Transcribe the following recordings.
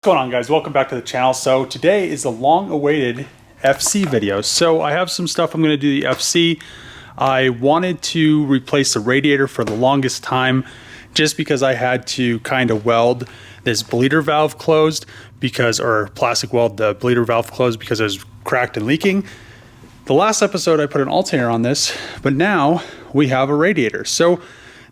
What's going on, guys? Welcome back to the channel. So today is the long-awaited FC video. So I have some stuff I'm going to do the FC. I wanted to replace the radiator for the longest time just because I had to kind of weld this bleeder valve closed or plastic weld the bleeder valve closed because it was cracked and leaking. The last episode I put an alternator on this, but now we have a radiator. So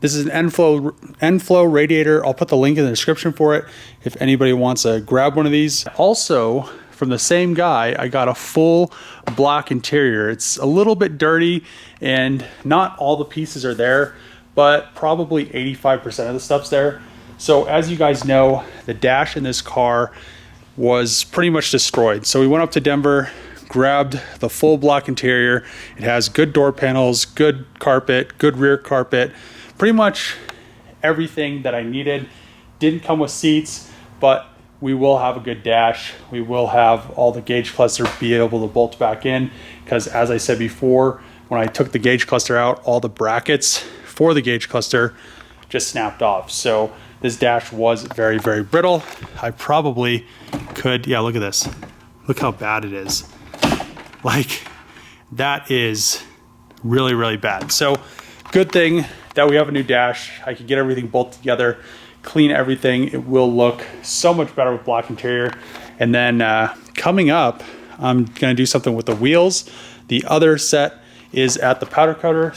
this is an end flow radiator. I'll put the link in the description for it if anybody wants to grab one of these. Also, from the same guy, I got a full black interior. It's a little bit dirty and not all the pieces are there, but probably 85% of the stuff's there. So as you guys know, the dash in this car was pretty much destroyed. So we went up to Denver, grabbed the full black interior. It has good door panels, good carpet, good rear carpet, pretty much everything that I needed. Didn't come with seats, but we will have a good dash. We will have all the gauge cluster be able to bolt back in because, as I said before, when I took the gauge cluster out, all the brackets for the gauge cluster just snapped off. So this dash was very, very brittle. I probably could, yeah, look at this. Look how bad it is. Like, that is really, really bad. So good thing that we have a new dash. I can get everything bolted together, clean everything. It will look so much better with black interior. And then coming up, I'm gonna do something with the wheels. The other set is at the powder coater.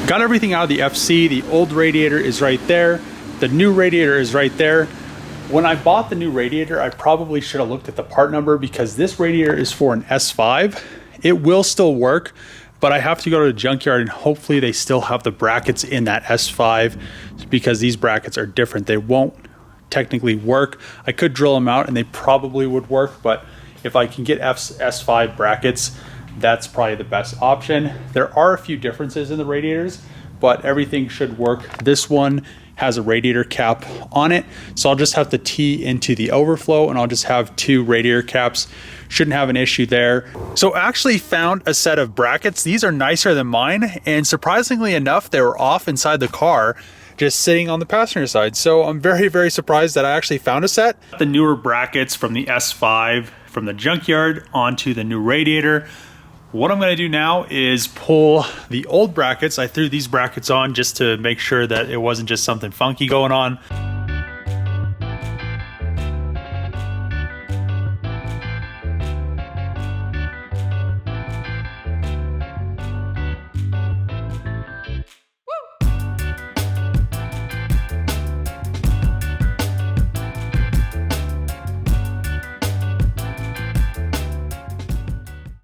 Got everything out of the FC. The old radiator is right there. The new radiator is right there. When I bought the new radiator, I probably should have looked at the part number because this radiator is for an S5. It will still work, but I have to go to the Junkyard and hopefully they still have the brackets in that S5 because these brackets are different. They won't technically work. I could drill them out and they probably would work, but if I can get S5 brackets, that's probably the best option. There are a few differences in the radiators, but everything should work. This one has a radiator cap on it, so I'll just have to tee into the overflow and I'll just have two radiator caps. Shouldn't have an issue there. So I actually found a set of brackets. These are nicer than mine, and surprisingly enough, they were off inside the car, just sitting on the passenger side. So I'm very, very surprised that I actually found a set. The newer brackets from the S5 from the Junkyard onto the new radiator. What I'm gonna do now is pull the old brackets. I threw these brackets on just to make sure that it wasn't just something funky going on.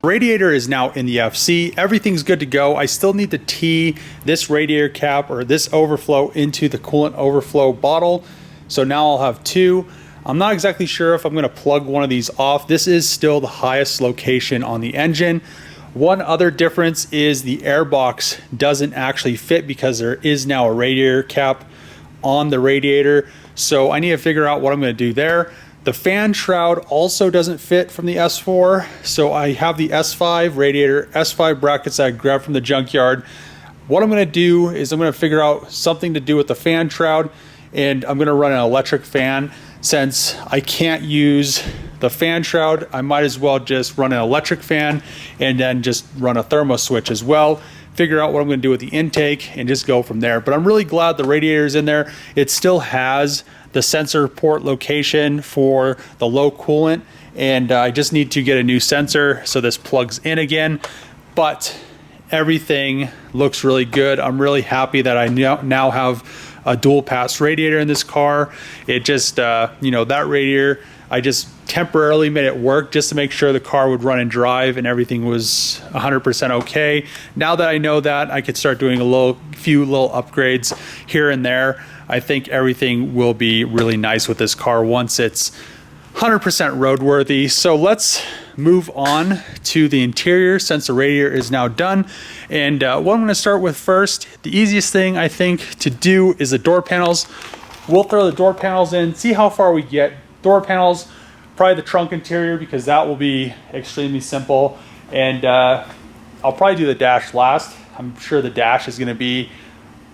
Radiator is now in the FC. Everything's good to go. I still need to tee this radiator cap or this overflow into the coolant overflow bottle. So now I'll have two. I'm not exactly sure if I'm going to plug one of these off. This is still the highest location on the engine. One other difference is the air box doesn't actually fit because there is now a radiator cap on the radiator. So I need to figure out what I'm going to do there. The fan shroud also doesn't fit from the S4, so I have the S5 radiator, S5 brackets that I grabbed from the Junkyard. What I'm gonna do is I'm gonna figure out something to do with the fan shroud, and I'm gonna run an electric fan. Since I can't use the fan shroud, I might as well just run an electric fan and then just run a thermo switch as well. Figure out what I'm gonna do with the intake and just go from there. But I'm really glad the radiator's in there. It still has the sensor port location for the low coolant, and I just need to get a new sensor so this plugs in again. But everything looks really good. I'm really happy that I now have a dual pass radiator in this car. It just, you know, that radiator, I just temporarily made it work just to make sure the car would run and drive and everything was 100% okay. Now that I know that, I could start doing a few little upgrades here and there. I think everything will be really nice with this car once it's 100% roadworthy. So let's move on to the interior since the radiator is now done. And what I'm going to start with first, the easiest thing I think to do is the door panels. We'll throw the door panels in, see how far we get. Door panels, probably the trunk interior because that will be extremely simple. And I'll probably do the dash last. I'm sure the dash is going to be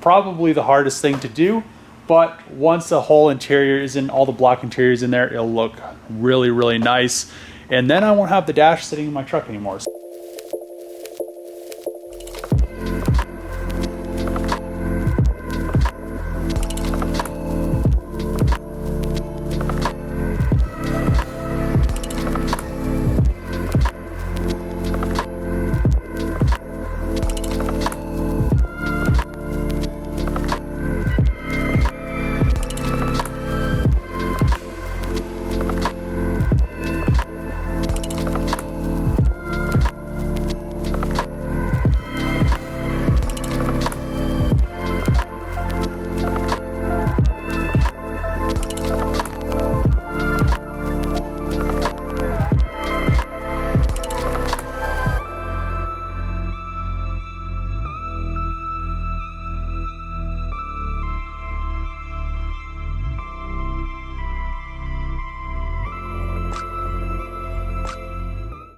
probably the hardest thing to do. But once the whole interior is in, all the black interiors in there, it'll look really, really nice. And then I won't have the dash sitting in my truck anymore.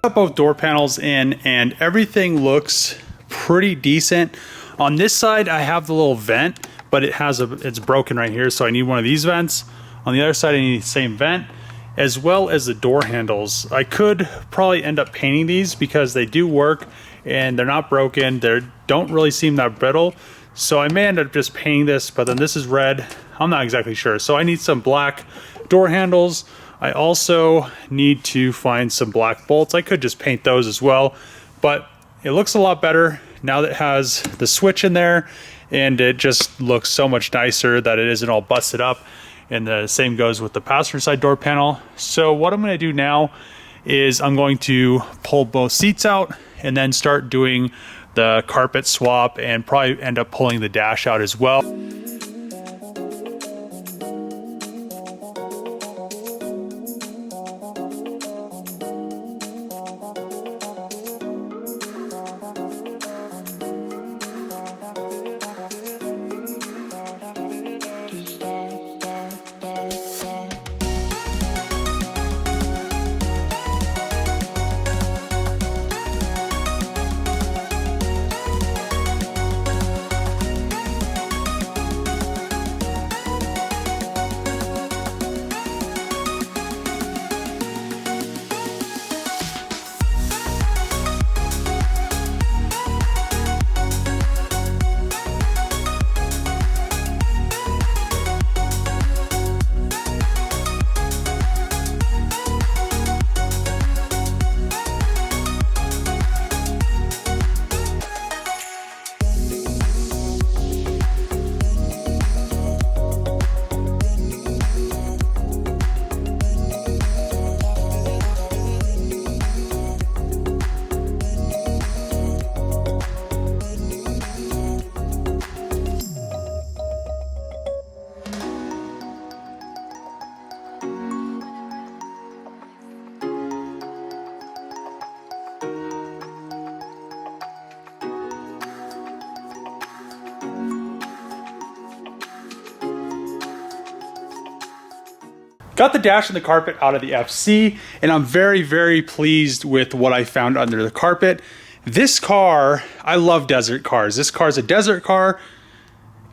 Got both door panels in and everything looks pretty decent. On this side I have the little vent, but it's broken right here, so I need one of these vents. On the other side I need the same vent, as well as the door handles. I could probably end up painting these because they do work and they're not broken. They don't really seem that brittle, so I may end up just painting this, but then this is red. I'm not exactly sure. So I need some black door handles. I also need to find some black bolts. I could just paint those as well, but it looks a lot better now that it has the switch in there, and it just looks so much nicer that it isn't all busted up. And the same goes with the passenger side door panel. So what I'm going to do now is I'm going to pull both seats out and then start doing the carpet swap and probably end up pulling the dash out as well. Got the dash and the carpet out of the FC, and I'm very, very pleased with what I found under the carpet. This car, I love desert cars. This car is a desert car,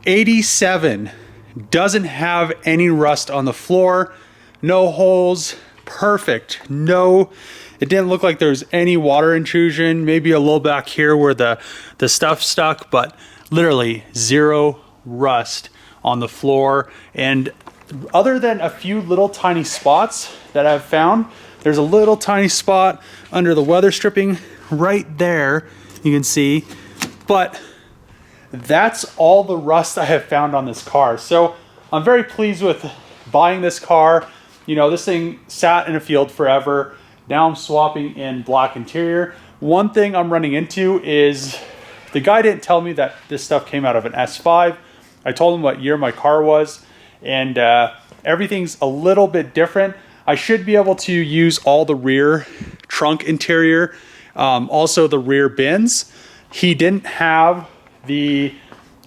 87, doesn't have any rust on the floor, no holes, perfect. No, it didn't look like there was any water intrusion, maybe a little back here where the stuff stuck, but literally zero rust on the floor. And other than a few little tiny spots that I've found, there's a little tiny spot under the weather stripping right there. You can see But that's all the rust I have found on this car. So I'm very pleased with buying this car. You know, this thing sat in a field forever. Now I'm swapping in black interior. One thing I'm running into is the guy didn't tell me that this stuff came out of an S5. I told him what year my car was, and everything's a little bit different. I should be able to use all the rear trunk interior, also the rear bins. He didn't have the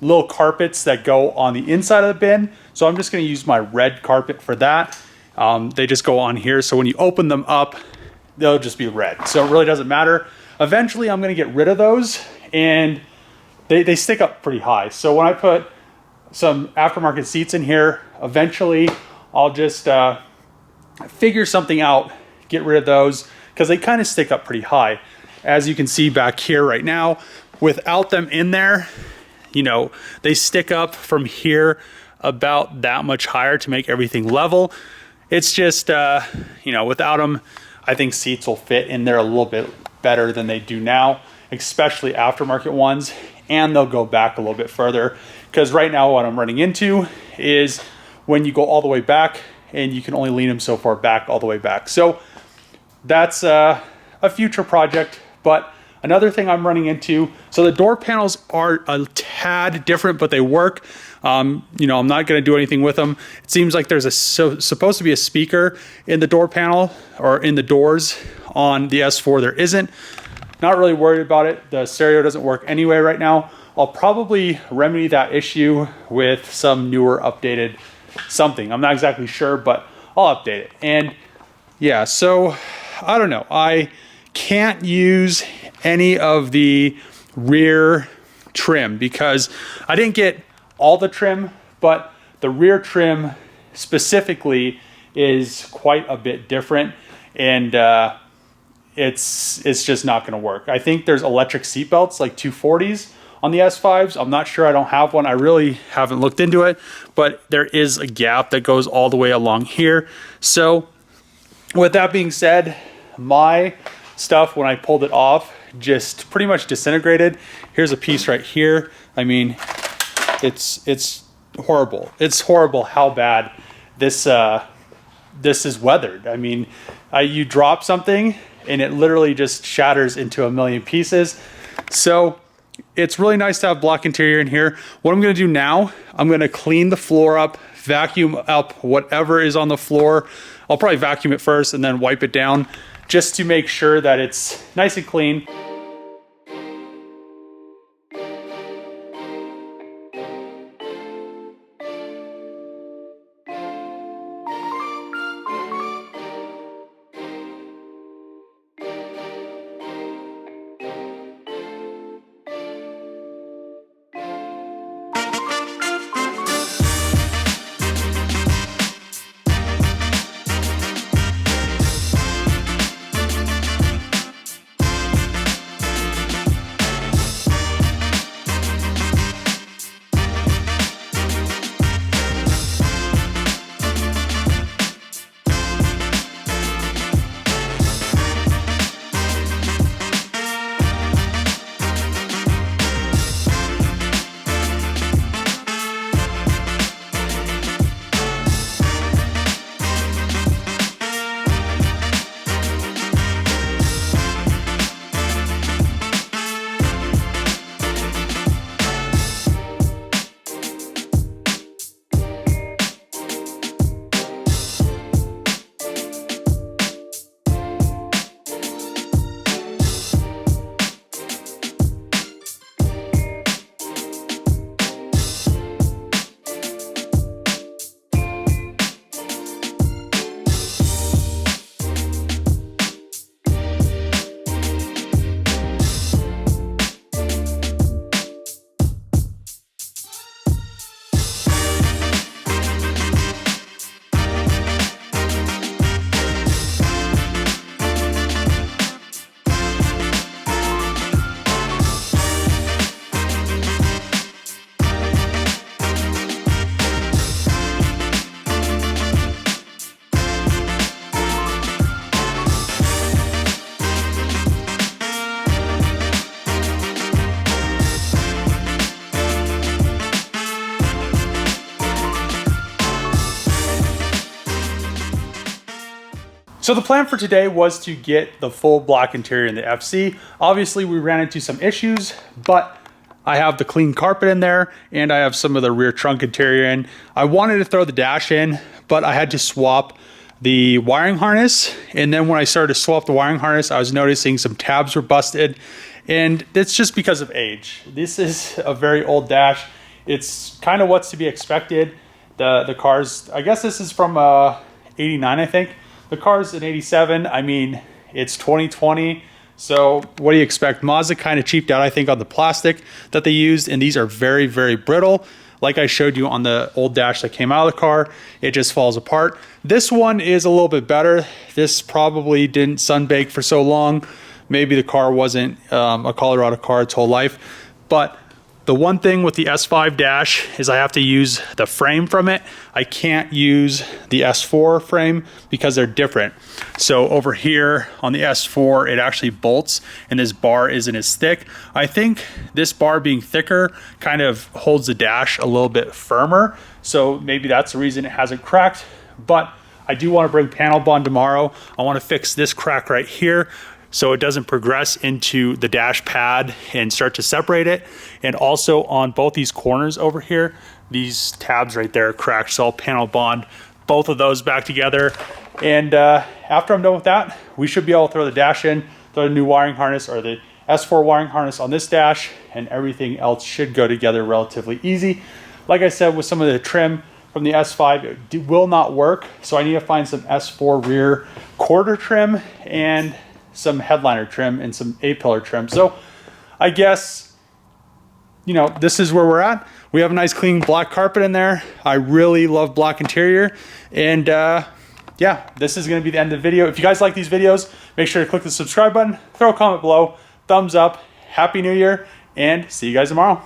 little carpets that go on the inside of the bin, so I'm just going to use my red carpet for that. They just go on here, so when you open them up, they'll just be red. So it really doesn't matter. Eventually, I'm going to get rid of those, and they stick up pretty high. So when I put some aftermarket seats in here, eventually I'll just figure something out, get rid of those, because they kind of stick up pretty high. As you can see back here right now, without them in there, you know, they stick up from here about that much higher to make everything level. It's just, you know, without them, I think seats will fit in there a little bit better than they do now, especially aftermarket ones, and they'll go back a little bit further, because right now what I'm running into is when you go all the way back and you can only lean them so far back, all the way back. So that's a future project. But another thing I'm running into, so the door panels are a tad different, but they work. You know, I'm not going to do anything with them. It seems like there's supposed to be a speaker in the door panel or in the doors on the S4. There isn't. Not really worried about it. The stereo doesn't work anyway right now. I'll probably remedy that issue with some newer updated something. I'm not exactly sure, but I'll update it. And yeah, so I don't know. I can't use any of the rear trim because I didn't get all the trim, but the rear trim specifically is quite a bit different, and it's just not going to work. I think there's electric seat belts, like 240s on the S5s. I'm not sure. I don't have one. I really haven't looked into it, but there is a gap that goes all the way along here. So with that being said, my stuff, when I pulled it off, just pretty much disintegrated. Here's a piece right here. I mean, it's horrible. It's horrible how bad this is weathered. I mean, you drop something and it literally just shatters into a million pieces. So it's really nice to have black interior in here. What I'm going to do now, I'm going to clean the floor up, vacuum up whatever is on the floor. I'll probably vacuum it first and then wipe it down just to make sure that it's nice and clean. So the plan for today was to get the full black interior in the FC. Obviously we ran into some issues, but I have the clean carpet in there and I have some of the rear trunk interior in. I wanted to throw the dash in, but I had to swap the wiring harness. And then when I started to swap the wiring harness, I was noticing some tabs were busted, and it's just because of age. This is a very old dash. It's kind of what's to be expected. The car's, I guess this is from 89, I think. The car's an 87. I mean, it's 2020. So what do you expect? Mazda kind of cheaped out, I think, on the plastic that they used, and these are very, very brittle. Like I showed you on the old dash that came out of the car, it just falls apart. This one is a little bit better. This probably didn't sunbake for so long. Maybe the car wasn't a Colorado car its whole life. But the one thing with the S5 dash is I have to use the frame from it. I can't use the S4 frame because they're different. So over here on the S4, it actually bolts and this bar isn't as thick. I think this bar being thicker kind of holds the dash a little bit firmer. So maybe that's the reason it hasn't cracked. But I do want to bring panel bond tomorrow. I want to fix this crack right here so it doesn't progress into the dash pad and start to separate it. And also on both these corners over here, these tabs right there are cracked, so I'll panel bond both of those back together. And after I'm done with that, we should be able to throw the dash in, throw the new wiring harness or the S4 wiring harness on this dash, and everything else should go together relatively easy. Like I said, with some of the trim from the S5, it will not work, so I need to find some S4 rear quarter trim and some headliner trim and some A-pillar trim. So I guess, you know, this is where we're at. We have a nice clean black carpet in there. I really love black interior. And yeah, this is gonna be the end of the video. If you guys like these videos, make sure to click the subscribe button, throw a comment below, thumbs up, Happy New Year, and see you guys tomorrow.